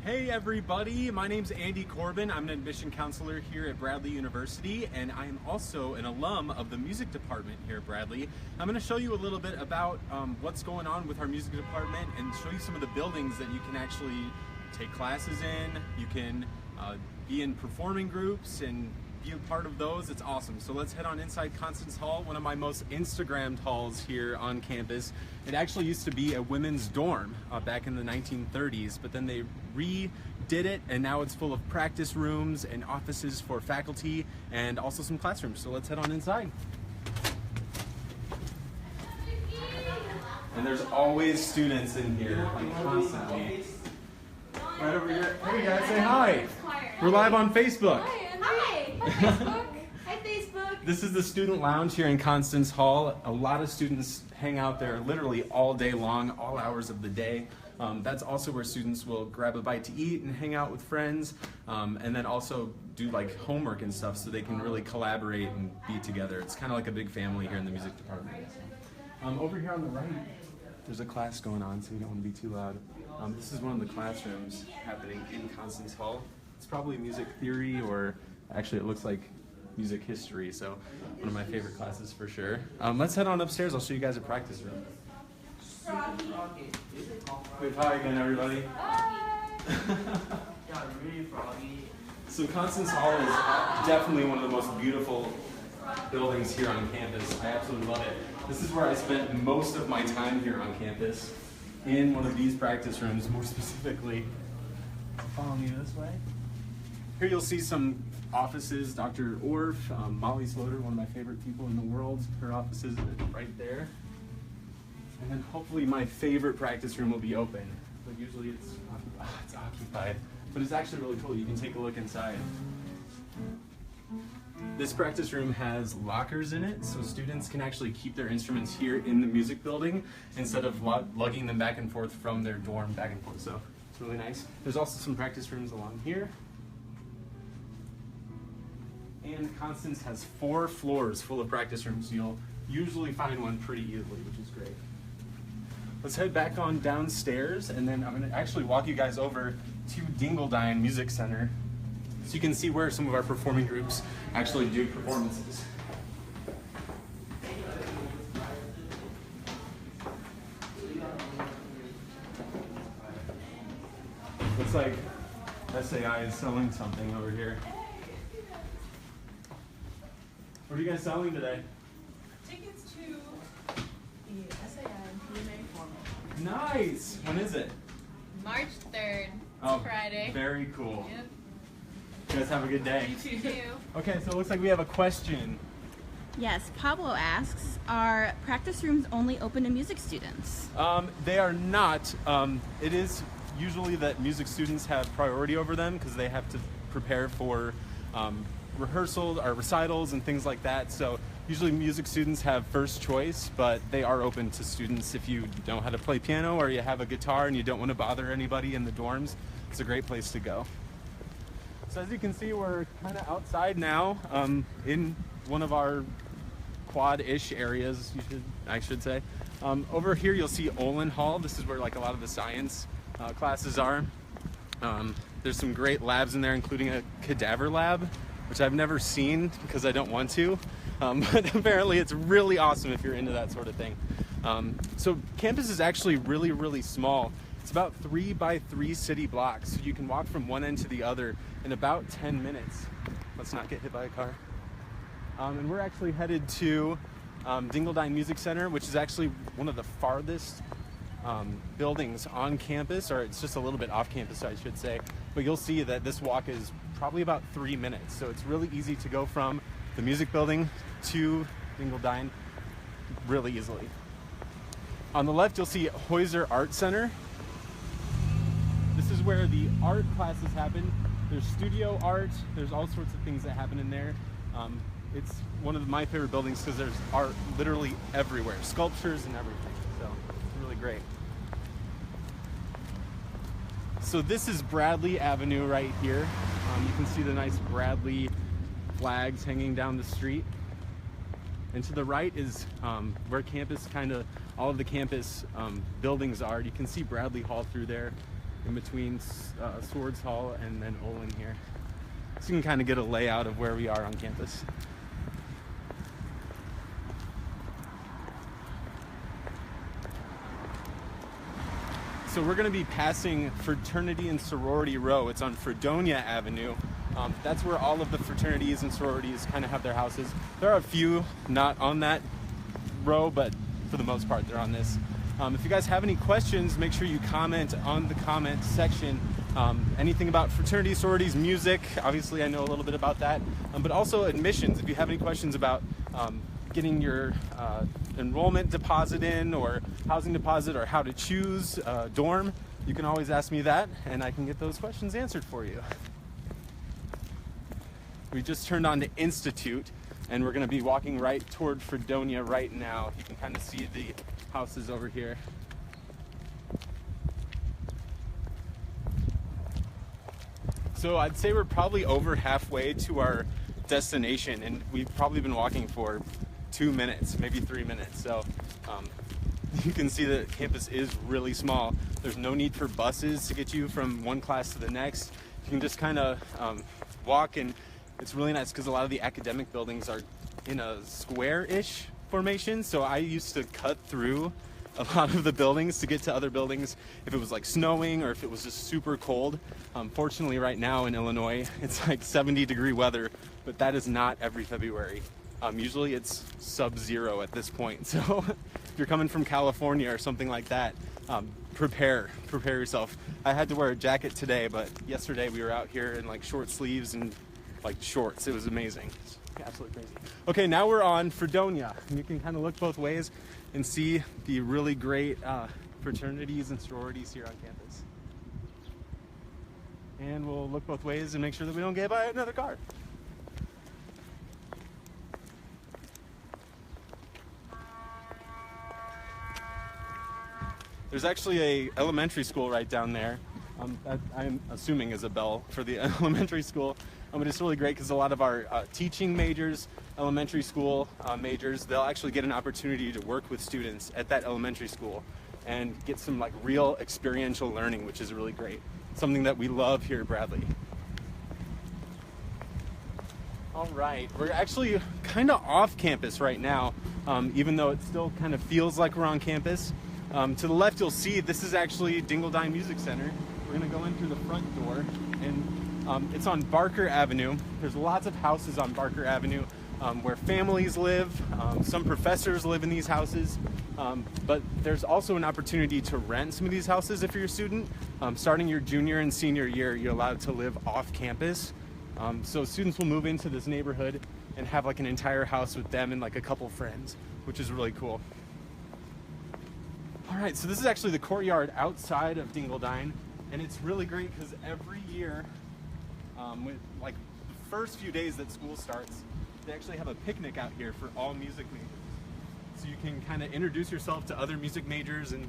Hey everybody, my name's Andy Corbin. I'm an admission counselor here at Bradley University, and I am also an alum of the music department here at Bradley. I'm going to show you a little bit about what's going on with our music department and show you some of the buildings that you can actually take classes in. You can be in performing groups and be a part of those. It's awesome. So let's head on inside Constance Hall, one of my most Instagrammed halls here on campus. It actually used to be a women's dorm back in the 1930s, but then they redid it and now it's full of practice rooms and offices for faculty and also some classrooms. So let's head on inside. And there's always students in here, like constantly. Right over here. Hey guys, say hi. We're live on Facebook. Hi. Facebook. Hi, Facebook. This is the student lounge here in Constance Hall. A lot of students hang out there literally all day long, all hours of the day. That's also where students will grab a bite to eat and hang out with friends, and then also do like homework and stuff so they can really collaborate and be together. It's kind of like a big family here in the music department. Over here on the right, there's a class going on, so you don't want to be too loud. This is one of the classrooms happening in Constance Hall. It's probably music theory, or actually it looks like music history, so one of my favorite classes for sure. Let's head on upstairs. I'll show you guys a practice room. Wave hi again, everybody. So Constance Hall is definitely one of the most beautiful buildings here on campus. I absolutely love it. This is where I spent most of my time here on campus, in one of these practice rooms, more specifically. Follow me this way. Here you'll see some offices. Dr. Orff, Molly Sloter, one of my favorite people in the world. Her office is right there. And then hopefully my favorite practice room will be open. But usually it's occupied. But it's actually really cool. You can take a look inside. This practice room has lockers in it, so students can actually keep their instruments here in the music building instead of lugging them back and forth from their dorm back and forth. So it's really nice. There's also some practice rooms along here. And Constance has 4 floors full of practice rooms. You'll usually find one pretty easily, which is great. Let's head back on downstairs, and then I'm going to actually walk you guys over to Dingledine Music Center so you can see where some of our performing groups actually do performances. Looks like SAI is selling something over here. What are you guys selling today? Tickets to the SAI and PMA Formal. Nice! When is it? March 3rd. Oh, Friday. Very cool. Yep. You guys have a good day. You too. Okay, so it looks like we have a question. Yes, Pablo asks, are practice rooms only open to music students? They are not. It is usually that music students have priority over them because they have to prepare for rehearsal or recitals and things like that. So usually music students have first choice, but they are open to students if you know how to play piano or you have a guitar and you don't want to bother anybody in the dorms. It's a great place to go. So as you can see, we're kind of outside now in one of our quad-ish areas, I should say. Over here you'll see Olin Hall. This is where like a lot of the science classes are. There's some great labs in there, including a cadaver lab, which I've never seen because I don't want to. But apparently it's really awesome if you're into that sort of thing. So campus is actually really, really small. It's about 3 by 3 city blocks. So you can walk from one end to the other in about 10 minutes. Let's not get hit by a car. And we're actually headed to Dingledine Music Center, which is actually one of the farthest buildings on campus, or it's just a little bit off campus, I should say. But you'll see that this walk is probably about 3 minutes. So it's really easy to go from the music building to Dingledine really easily. On the left, you'll see Heuser Art Center. This is where the art classes happen. There's studio art. There's all sorts of things that happen in there. It's one of my favorite buildings because there's art literally everywhere, sculptures and everything. So it's really great. So this is Bradley Avenue right here. You can see the nice Bradley flags hanging down the street. And to the right is where campus all of the campus buildings are. You can see Bradley Hall through there. in between Swords Hall and then Olin here. So you can kind of get a layout of where we are on campus. So we're going to be passing Fraternity and Sorority Row. It's on Fredonia Avenue. That's where all of the fraternities and sororities kind of have their houses. There are a few not on that row, but for the most part, they're on this. If you guys have any questions, make sure you comment on the comment section. Anything about fraternities, sororities, music, obviously I know a little bit about that, but also admissions. If you have any questions about getting your enrollment deposit in, or housing deposit, or how to choose a dorm, you can always ask me that, and I can get those questions answered for you. We just turned on to Institute, and we're going to be walking right toward Fredonia right now. You can kind of see the houses over here. So I'd say we're probably over halfway to our destination, and we've probably been walking for 2 minutes, maybe 3 minutes. So you can see that campus is really small. There's no need for buses to get you from one class to the next. You can just kind of walk, and it's really nice because a lot of the academic buildings are in a square-ish formation. So I used to cut through a lot of the buildings to get to other buildings if it was like snowing or if it was just super cold. Fortunately right now in Illinois, it's like 70-degree weather, but that is not every February. Usually it's sub-zero at this point. So if you're coming from California or something like that, prepare yourself. I had to wear a jacket today, but yesterday we were out here in like short sleeves and like shorts. It was amazing. It's absolutely crazy. Okay, now we're on Fredonia, and you can kind of look both ways and see the really great fraternities and sororities here on campus. And we'll look both ways and make sure that we don't get by another car. There's actually a elementary school right down there. That I'm assuming is a bell for the elementary school. But it's really great because a lot of our teaching majors, elementary school majors, they'll actually get an opportunity to work with students at that elementary school and get some like real experiential learning, which is really great. Something that we love here at Bradley. All right, we're actually kind of off campus right now, even though it still kind of feels like we're on campus. To the left, you'll see this is actually Dingledine Music Center. We're gonna go in through the front door, and it's on Barker Avenue. There's lots of houses on Barker Avenue where families live. Some professors live in these houses, but there's also an opportunity to rent some of these houses if you're a student. Starting your junior and senior year, you're allowed to live off campus. So students will move into this neighborhood and have like an entire house with them and like a couple friends, which is really cool. All right, so this is actually the courtyard outside of Dingledine, and it's really great because every year, with like the first few days that school starts, they actually have a picnic out here for all music majors. So you can kind of introduce yourself to other music majors and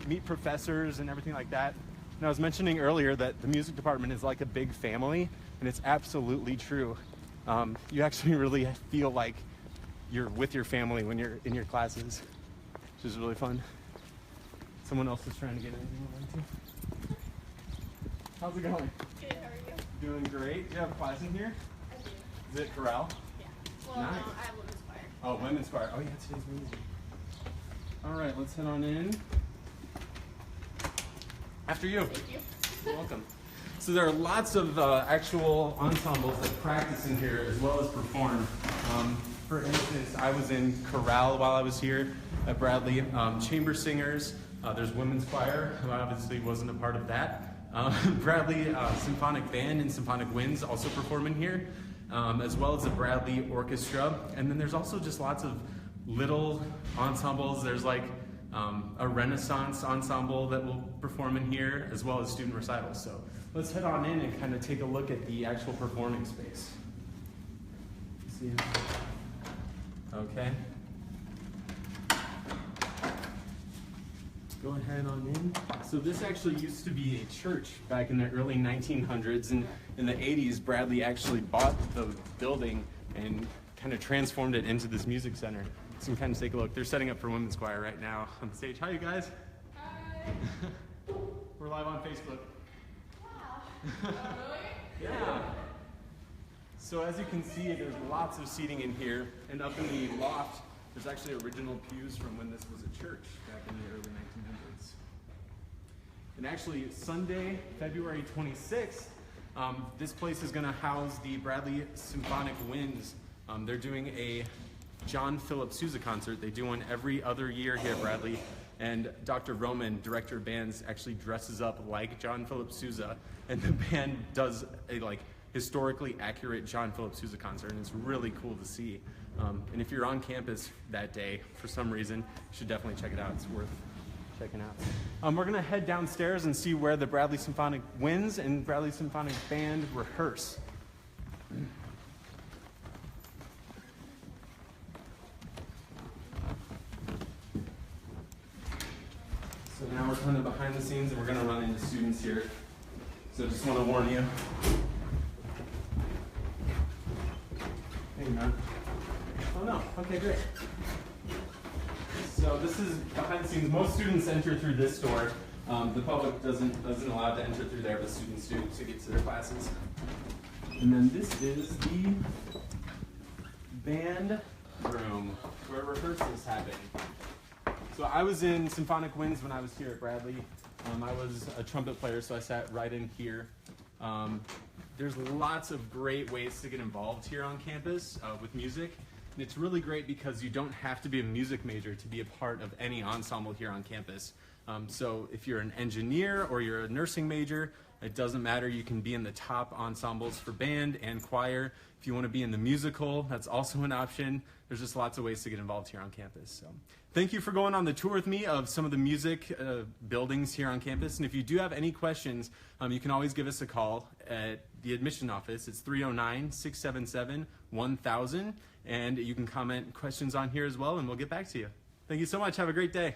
meet professors and everything like that. And I was mentioning earlier that the music department is like a big family, and it's absolutely true. You actually really feel like you're with your family when you're in your classes, which is really fun. Someone else is trying to get in. How's it going? Good, how are you? Doing great. Do you have a class in here? I do. Is it chorale? Yeah. Well, Nice. no, I have women's choir. Oh, women's choir. Oh yeah, today's music. All right, let's head on in. After you. Thank you. You're welcome. So there are lots of actual ensembles that practice in here as well as perform. For instance, I was in chorale while I was here at Bradley. Chamber singers. There's women's choir, who obviously wasn't a part of that. Bradley Symphonic Band and Symphonic Winds also perform in here, as well as the Bradley Orchestra. And then there's also just lots of little ensembles. There's like a Renaissance ensemble that will perform in here, as well as student recitals. So let's head on in and kind of take a look at the actual performing space. See? Okay. Go ahead on in. So this actually used to be a church back in the early 1900s, and in the 80s, Bradley actually bought the building and kind of transformed it into this music center. So you can kind of take a look. They're setting up for women's choir right now on stage. Hi, you guys. Hi. We're live on Facebook. Yeah. So as you can see, there's lots of seating in here, and up in the loft, there's actually original pews from when this was a church back in the early 1900s. And actually, Sunday, February 26th, this place is going to house the Bradley Symphonic Winds. They're doing a John Philip Sousa concert. They do one every other year here at Bradley. And Dr. Roman, director of bands, actually dresses up like John Philip Sousa, and the band does a historically accurate John Philip Sousa concert, and it's really cool to see. And if you're on campus that day, for some reason, you should definitely check it out. It's worth checking out. We're gonna head downstairs and see where the Bradley Symphonic Winds and Bradley Symphonic Band rehearse. So now we're kind of behind the scenes and we're gonna run into students here. So just wanna warn you. Hang on. Oh no, okay, great. So this is behind the scenes. Most students enter through this door. The public doesn't allow to enter through there, but students do to get to their classes. And then this is the band room where rehearsals happen. So I was in Symphonic Winds when I was here at Bradley. I was a trumpet player, so I sat right in here. There's lots of great ways to get involved here on campus with music. And it's really great because you don't have to be a music major to be a part of any ensemble here on campus. So if you're an engineer or you're a nursing major, it doesn't matter. You can be in the top ensembles for band and choir. If you want to be in the musical, that's also an option. There's just lots of ways to get involved here on campus. So thank you for going on the tour with me of some of the music buildings here on campus. And if you do have any questions, you can always give us a call at the admission office. It's 309-677-1000. And you can comment questions on here as well, and we'll get back to you. Thank you so much. Have a great day.